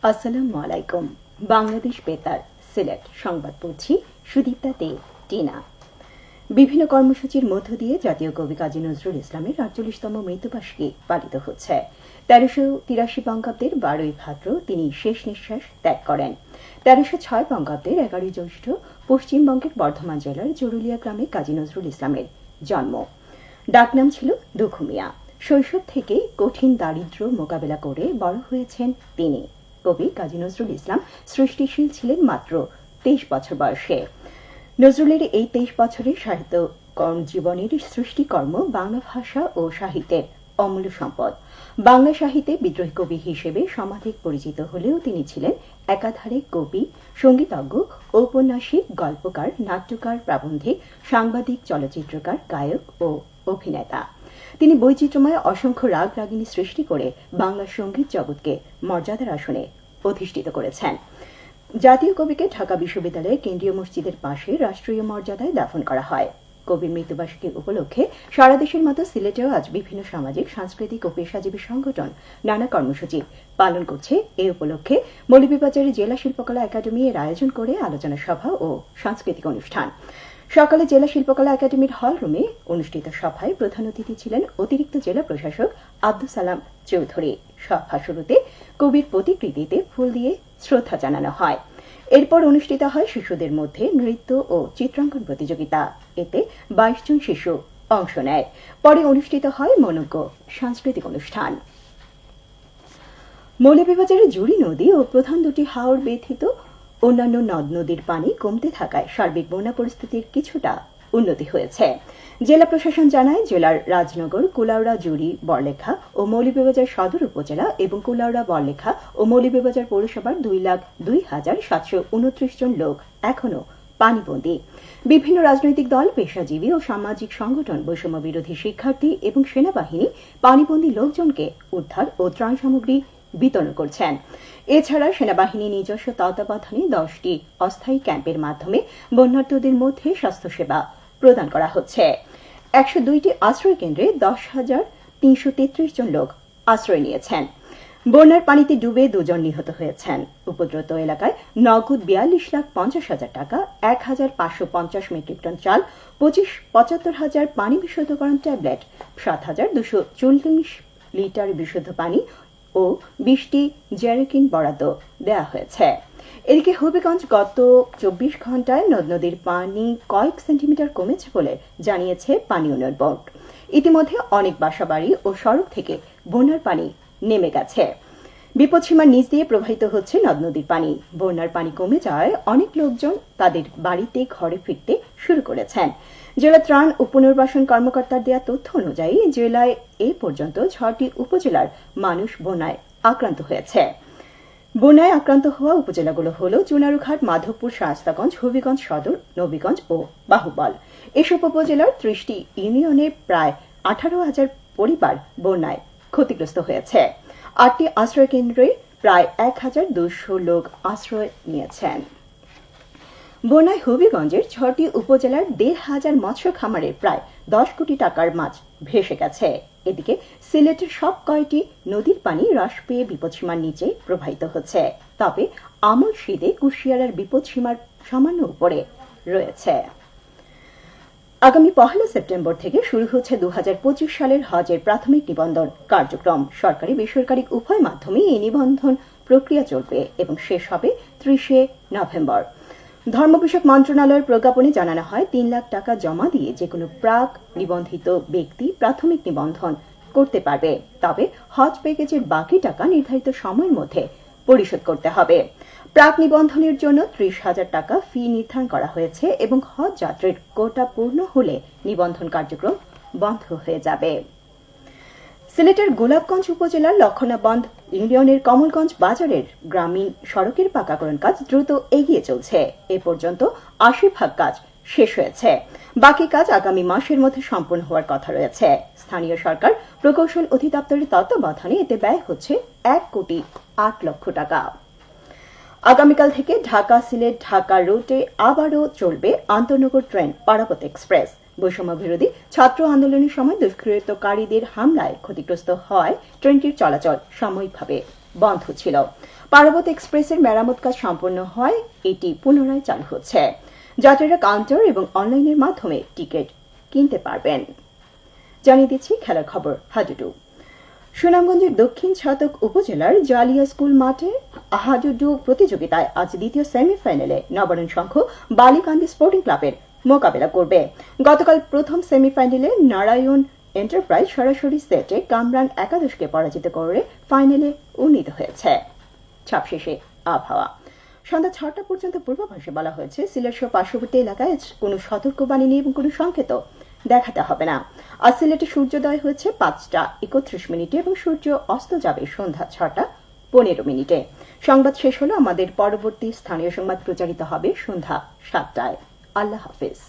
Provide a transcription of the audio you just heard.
আসসালামু আলাইকুম। বাংলাদেশ বেতার সিলেট সংবাদ পড়ছি সুদীপ্তা দে টিনা। বিভিন্ন কর্মসূচির মধ্য দিয়ে জাতীয় কবি কাজী নজরুল ইসলামের ৪৮তম মৃত্যুবার্ষিকী পালিত হচ্ছে। ১৩৮৩ বঙ্গাব্দের ১২ই ভাদ্র তিনি শেষ নিঃশ্বাস ত্যাগ করেন। ১৩০৬ বঙ্গাব্দের ১১ই জ্যৈষ্ঠ পশ্চিমবঙ্গের বর্ধমান জেলার জরুলিয়া গ্রামে কাজী নজরুল ইসলামের জন্ম। ডাকনাম ছিল দুখু মিয়া। শৈশব থেকেই কঠিন দারিদ্র্য মোকাবেলা করে বড় হয়েছেন তিনি। কবি কাজী নজরুল ইসলাম সৃষ্টিশীল ছিলেন মাত্র ২৩ বছর বয়সে। নজরুলের এই ২৩ বছরের সাহিত্য জীবনের সৃষ্টিকর্ম বাংলা ভাষা ও সাহিত্যের অমূল্য সম্পদ। বাংলা সাহিত্যে বিদ্রোহী কবি হিসেবে সমাধিক পরিচিত হলেও তিনি ছিলেন একাধারে কবি, সঙ্গীতজ্ঞ, ঔপন্যাসিক, গল্পকার, নাট্যকার, প্রাবন্ধিক, সাংবাদিক, চলচ্চিত্রকার, গায়ক ও অভিনেতা। তিনি বৈচিত্র্যময় অসংখ্য রাগ রাগিনী সৃষ্টি করে বাংলা সঙ্গীত জগৎকে মর্যাদার আসনে অধিষ্ঠিত করেছেন। জাতীয় কবিকে ঢাকা বিশ্ববিদ্যালয়ের কেন্দ্রীয় মসজিদের পাশে রাষ্ট্রীয় মর্যাদায় দাফন করা হয়। কবির মৃত্যুবার্ষিকী উপলক্ষে সারা দেশের মতো সিলেটেও আজ বিভিন্ন সামাজিক, সাংস্কৃতিক ও পেশাজীবী সংগঠন নানা কর্মসূচি পালন করছে। এ উপলক্ষে মৌলভীবাজারের জেলা শিল্পকলা একাডেমি এর আয়োজন করে আলোচনা সভা ও সাংস্কৃতিক অনুষ্ঠান। সকালে জেলা শিল্পকলা একাডেমির হল রুমে অনুষ্ঠিত সভায় প্রধান অতিথি ছিলেন অতিরিক্ত জেলা প্রশাসক আব্দুল সালাম চৌধুরী। সভা শুরুতে কবির প্রতিকৃতিতে ফুল দিয়ে শ্রদ্ধা জানানো হয়। এরপর অনুষ্ঠিত হয় শিশুদের মধ্যে নৃত্য ও চিত্রাঙ্কন প্রতিযোগিতা। এতে ২২ জন শিশু অংশ নেয়। পরে অনুষ্ঠিত হয় মনোজ্ঞ সাংস্কৃতিক অনুষ্ঠান। মৌলভীবাজারের জুড়ি নদী ও প্রধান দুটি হাওর ব্যতীত অন্যান্য নদ নদীর পানি কমতে থাকায় সার্বিক বন্যা পরিস্থিতির কিছুটা উন্নতি হয়েছে। জেলা প্রশাসন জানায়, জেলার রাজনগর, কুলাউড়া, জুড়ি, বড়লেখা ও মৌলভীবাজার সদর উপজেলা এবং কুলাউড়া, বড়লেখা ও মৌলভীবাজার পৌরসভার ২,০২,৭২৯ জন লোক এখনও পানিবন্দী। বিভিন্ন রাজনৈতিক দল, পেশাজীবী ও সামাজিক সংগঠন, বৈষম্য বিরোধী শিক্ষার্থী এবং সেনাবাহিনী পানিবন্দী লোকজনকে উদ্ধার ও ত্রাণ সামগ্রী বিতরণ করছেন। এছাড়া সেনাবাহিনী নিজস্ব তত্ত্বাবধানে ১০টি অস্থায়ী ক্যাম্পের মাধ্যমে বন্যার্তদের মধ্যে স্বাস্থ্যসেবা প্রদান করা হচ্ছে। ১০২টি আশ্রয় কেন্দ্রে ১০,৩৩৩ জন লোক আশ্রয় নিয়েছেন। বন্যার পানিতে ডুবে ২ জন নিহত হয়েছেন। উপদ্রুত এলাকায় নগদ ৪২,৫০,০০০ টাকা, ১,৫৫০ মেট্রিক টন চাল, ৭৫,০০০ পানি বিশুদ্ধকরণ ট্যাবলেট, ৭,২৪০ লিটার বিশুদ্ধ পানি ও ২০টি জেরিকিন বরাদ্দ দেওয়া হয়েছে। এদিকে হবিগঞ্জ গত ২৪ ঘণ্টায় নদ নদীর পানি কয়েক সেন্টিমিটার কমেছে বলে জানিয়েছে পানি উন্নয়ন বোর্ড। ইতিমধ্যে অনেক বাসাবাড়ি ও সড়ক থেকে বন্যার পানি নেমে গেছে। বিপদসীমার নিচ দিয়ে প্রবাহিত হচ্ছে নদ নদীর পানি। বন্যার পানি কমে যাওয়ায় অনেক লোকজন তাদের বাড়িতে ঘরে ফিরতে শুরু করেছেন। জেলা ত্রাণ ও পুনর্বাসন কর্মকর্তার দেওয়া তথ্য অনুযায়ী জেলায় এ পর্যন্ত ৬টি উপজেলার মানুষ বন্যায় আক্রান্ত হয়েছে। বন্যায় আক্রান্ত হওয়া উপজেলাগুলো হল চুনারুঘাট, মাধবপুর, শায়েস্তাগঞ্জ, হবিগঞ্জ সদর, নবীগঞ্জ ও বাহুবল। এসব উপজেলার ৩০টি ইউনিয়নে প্রায় ১৮,০০০ পরিবার বন্যায় ক্ষতিগ্রস্ত হয়েছে। ৮টি আশ্রয় কেন্দ্রে প্রায় ১,২০০ লোক আশ্রয় নিয়েছেন। বন্যায় হবিগঞ্জের ৬টি উপজেলার ১,৫০০ মৎস্য খামারের প্রায় ১০ কোটি টাকার মাছ ভেসে গেছে। এদিকে সিলেটের সব কয়টি নদীর পানি হ্রাস পেয়ে বিপদসীমার নিচে প্রবাহিত হচ্ছে। তবে আমলশিদে কুশিয়ারার বিপদসীমার সামান্য উপরে রয়েছে। আগামী ১ সেপ্টেম্বর থেকে শুরু হচ্ছে ২০২৫ সালের হজের প্রাথমিক নিবন্ধন কার্যক্রম। সরকারি বেসরকারি উভয় মাধ্যমে এই নিবন্ধন প্রক্রিয়া চলবে এবং শেষ হবে ৩০ নভেম্বর। ধর্ম বিষয়ক মন্ত্রণালয়ের প্রজ্ঞাপনে জানানো হয়, ৩ লাখ টাকা জমা দিয়ে যেকোনো প্রাক নিবন্ধিত ব্যক্তি প্রাথমিক নিবন্ধন করতে পারবে। তবে হজ প্যাকেজের বাকি টাকা নির্ধারিত সময়ের মধ্যে পরিশোধ করতে হবে। প্রাক নিবন্ধনের জন্য ৩০,০০০ টাকা ফি নির্ধারণ করা হয়েছে এবং হজ যাত্রীর কোটা পূর্ণ হলে নিবন্ধন কার্যক্রম বন্ধ হয়ে যাবে। সিলেটের গোলাপগঞ্জ উপজেলার লক্ষণাবন্ধ ইউনিয়নের কমলগঞ্জ বাজারের গ্রামীণ সড়কের পাকাকরণ কাজ দ্রুত এগিয়ে চলছে। এ পর্যন্ত ৮০% কাজ শেষ হয়েছে। বাকি কাজ আগামী মাসের মধ্যে সম্পূর্ণ হওয়ার কথা রয়েছে। স্থানীয় সরকার প্রকৌশল অধিদপ্তরের তত্ত্বাবধানে এতে ব্যয় হচ্ছে ১,৮,০০,০০০ টাকা। আগামীকাল থেকে ঢাকা সিলেট ঢাকা রুটে আবারও চলবে আন্তনগর ট্রেন পারাবত এক্সপ্রেস। বৈষম্য বিরোধী ছাত্র আন্দোলনের সময় দুষ্কৃতকারীদের হামলায় ক্ষতিগ্রস্ত হয় ট্রেনটির চলাচল সাময়িকভাবে বন্ধ ছিল। পারাবত এক্সপ্রেসের মেরামত কাজ সম্পন্ন হয় এটি পুনরায় চালু হচ্ছে। যাত্রীরা কাউন্টার এবং অনলাইনের মাধ্যমে টিকিট কিনতে পারবেন। জানিয়ে দিচ্ছি খেলার খবর হাডুডু। সুনামগঞ্জের দক্ষিণ ছাতক উপজেলার জালিয়া স্কুল মাঠে হাডুডু প্রতিযোগিতায় আজ দ্বিতীয় সেমিফাইনালে নবারণ সংঘ বালিকান্দি স্পোর্টিং ক্লাবের মোকাবেলা করবে। গতকাল প্রথম সেমিফাইনালে নারায়ণ এন্টারপ্রাইজ সরাসরি সেটে কামরান একাদশকে পরাজিত করে ফাইনালে উন্নীত হয়েছে। সবশেষে আবহাওয়া। সন্ধ্যা ৬টা পর্যন্ত পূর্বাভাসে বলা হয়েছে সিলেট সহ পার্শ্ববর্তী এলাকায় কোনো সতর্কবাণী নেই এবং কোনো সংকেত দেখাতে হবে না। আজ সিলেটে সূর্যোদয় হয়েছে ৫টা ৩১ মিনিটে এবং সূর্য অস্ত যাবে সন্ধ্যা ৬টা ১৫ মিনিটে। সংবাদ শেষ হলো। আমাদের পরবর্তী স্থানীয় সংবাদ প্রচারিত হবে সন্ধ্যা ৭টায়। আল্লাহ হাফেজ।